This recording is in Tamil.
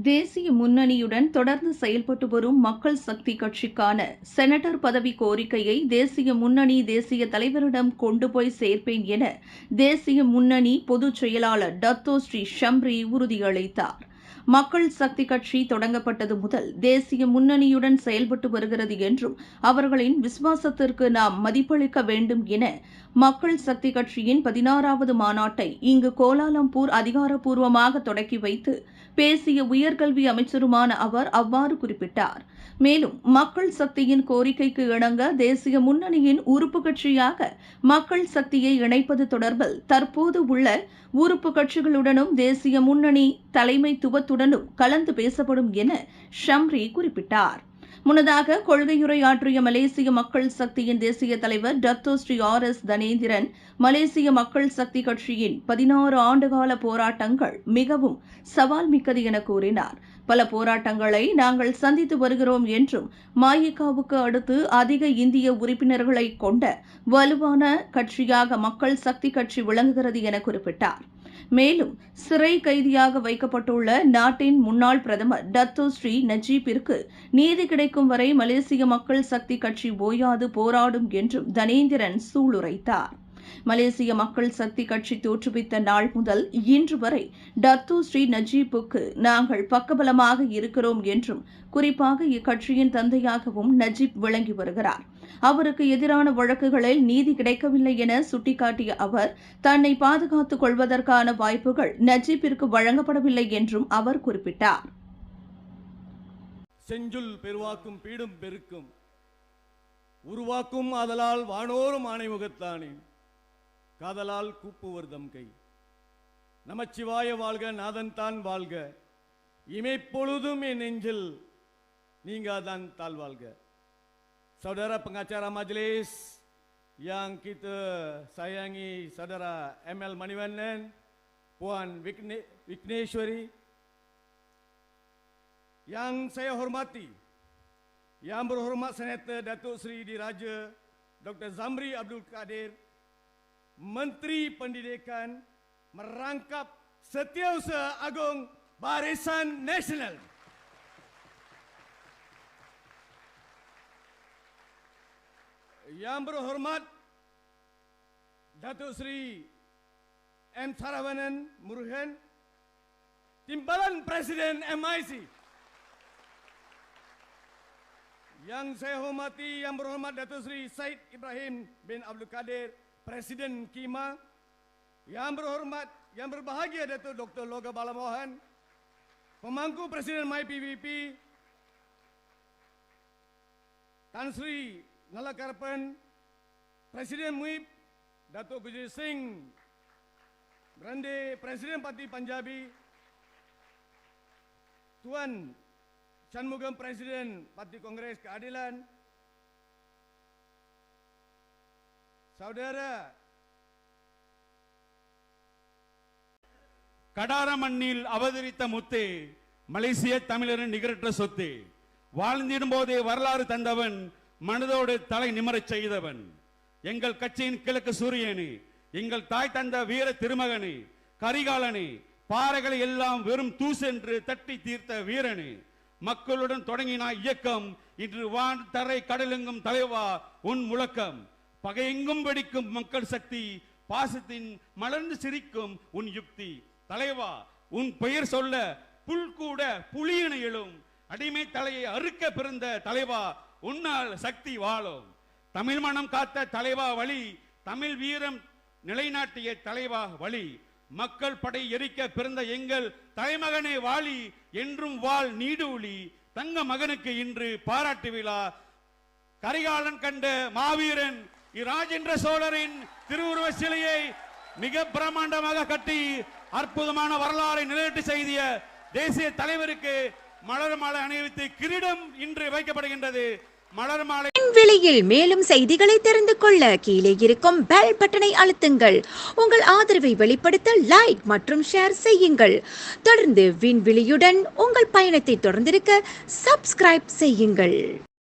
தேசிய முன்னணியுடன் தொடர்ந்து செயல்பட்டு வரும் மக்கள் சக்தி கட்சிக்கான செனட்டர் பதவி கோரிக்கையை தேசிய முன்னணி தேசிய தலைவரிடம் கொண்டு போய் சேர்ப்பேன் என தேசிய முன்னணி பொதுச் செயலாளர் டத்தோ ஸ்ரீ ஷம்ரி உறுதியளித்தார். மக்கள் சக்தி கட்சி தொடங்கப்பட்டது முதல் தேசிய முன்னணியுடன் செயல்பட்டு வருகிறது என்றும் அவர்களின் விசுவாசத்திற்கு நாம் மதிப்பளிக்க வேண்டும் என மக்கள் சக்தி கட்சியின் 16வது மாநாட்டை இங்கு கோலாலம்பூர் அதிகாரப்பூர்வமாக தொடக்கி வைத்து பேசிய உயர்கல்வி அமைச்சருமான அவர் அவ்வாறு குறிப்பிட்டார். மேலும் மக்கள் சக்தியின் கோரிக்கைக்கு இணங்க தேசிய முன்னணியின் உறுப்பு கட்சியாக மக்கள் சக்தியை இணைப்பது தொடர்பில் தற்போது உள்ள உறுப்பு கட்சிகளுடனும் தேசிய முன்னணி தலைமைத்துவத்துடனும் கலந்து பேசப்படும் என ஷம்ரி குறிப்பிட்டார். முன்னதாக கொள்கையுரையாற்றிய மலேசிய மக்கள் சக்தியின் தேசிய தலைவர் டத்தோ ஸ்ரீ RS தனேந்திரன், மலேசிய மக்கள் சக்தி கட்சியின் 16 ஆண்டுகால போராட்டங்கள் மிகவும் சவால் மிக்கது என கூறினார். பல போராட்டங்களை நாங்கள் சந்தித்து வருகிறோம் என்றும் மாயிகாவுக்கு அடுத்து அதிக இந்திய உறுப்பினர்களை கொண்ட வலுவான கட்சியாக மக்கள் சக்தி கட்சி விளங்குகிறது என குறிப்பிட்டார். மேலும் சிறை கைதியாக வைக்கப்பட்டுள்ள நாட்டின் முன்னாள் பிரதமர் டத்தோ ஸ்ரீ நஜீப்பிற்கு நீதி கிடைக்கும் வரை மலேசிய மக்கள் சக்தி கட்சி ஓயாது போராடும் என்றும் தனேந்திரன் சூளுரைத்தார். மலேசிய மக்கள் சக்தி கட்சி தோற்றுவித்த நாள் முதல் இன்று வரை டத்தோ ஸ்ரீ நஜீப்புக்கு நாங்கள் பக்கபலமாக இருக்கிறோம் என்றும், குறிப்பாக இக்கட்சியின் தந்தையாகவும் நஜீப் விளங்கி வருகிறார். அவருக்கு எதிரான வழக்குகளில் நீதி கிடைக்கவில்லை என சுட்டிக்காட்டிய அவர், தன்னை பாதுகாத்துக் கொள்வதற்கான வாய்ப்புகள் நஜீப்பிற்கு வழங்கப்படவில்லை என்றும் அவர் குறிப்பிட்டார். செஞ்சுல் பெருவாக்கும் பீடும் பெருக்கும் உருவாக்கும் ஆதலால் வானோரும் ஆணைமுகத்தானே காதலால் கூப்புவர்தம் கை. நமச்சிவாய வாழ்க, நாதன் தான் வாழ்க, இமைப்பொழுதும் என் நெஞ்சில் நீங்காதான் தாழ்வாழ்க. Saudara pengacara majelis yang kita sayangi, Saudara ML Maniwandan, Puan Vikneshwari, yang saya hormati, yang berhormat Senator Datuk Seri Diraja Dr. Zamri Abdul Kadir, Menteri Pendidikan, merangkap Setiausaha Agung Barisan Nasional. Yang berhormat Datuk Seri M. Saravanan Murugan, Timbalan Presiden MIC. Yang saya hormati, yang berhormat Datuk Seri Said Ibrahim bin Abdul Kadir, Presiden KIMA. Yang berhormat, yang berbahagia Datuk Dr. Loga Balamohan, Pemangku Presiden MyPVP, Tan Sri Nalakarpan, Presiden MUIP, Datuk Gurjit Singh Brande, Presiden Parti Panjabi, Tuan Shanmugam, Presiden Parti Kongres Keadilan, Saudara கடாரமண்ணில் அவதரித்த முத்தே, மலேசிய தமிழரின் நிகரற்ற சொத்தே, வாழ்ந்திடும் போதே வரலாறு தந்தவன், மனதோடு தலை நிமரச் செய்தவன், எங்கள் கட்சியின் கிழக்கு சூரியனே, எங்கள் தாய் தந்த வீர திருமகனே, கரிகாலனே, பாறைகளை எல்லாம் வெறும் தூசென்று தட்டி தீர்த்த வீரனே, மக்களுடன் தொடங்கினாய் இயக்கம், இன்று வான் தரை கடலெங்கும் தலைவா உன் முழக்கம், பகையெங்கும் வெடிக்கும் மக்கள் சக்தி, பாசத்தின் மலர்ந்து சிரிக்கும் உன் யுக்தி, தலைவா உன் பெயர் சொல்ல புல் கூட புலியின எழும், அடிமை தலையை அறுக்க பிறந்த தலைவா உன்னால் சக்தி வாழும், தமிழ் மனம் காத்த தலைவா வழி, தமிழ் வீரம் நிலைநாட்டிய தலைவா வழி, மக்கள் படை எரிக்க பிறந்த எங்கள் தலைமகனே வாழி, என்றும் வாழ் நீடூழி, தங்க மகனுக்கு இன்று பாராட்டு விழா, கரிகாலன் கண்ட மாவீரன் இராஜேந்திர சோழரின் திருவுருவ சிலையை மிக பிரம்மாண்டமாக கட்டி அற்புதமான வரலாறை நிலைநாட்டு செய்திய தேசிய தலைவருக்கு மலர் மாலை அணிவித்து கிரீடம் இன்று வைக்கப்படுகின்றது. மலர் மாலை விலையில் மேலும் செய்திகளை தெரிந்து கொள்ள கீழே இருக்கும் பெல் பட்டனை அழுத்துங்கள். உங்கள் ஆதரவை வெளிப்படுத்த லைக் மற்றும் ஷேர் செய்யுங்கள். தொடர்ந்து விண்வெளியுடன் உங்கள் பயணத்தை தொடர்ந்திருக்க சப்ஸ்கிரைப் செய்யுங்கள்.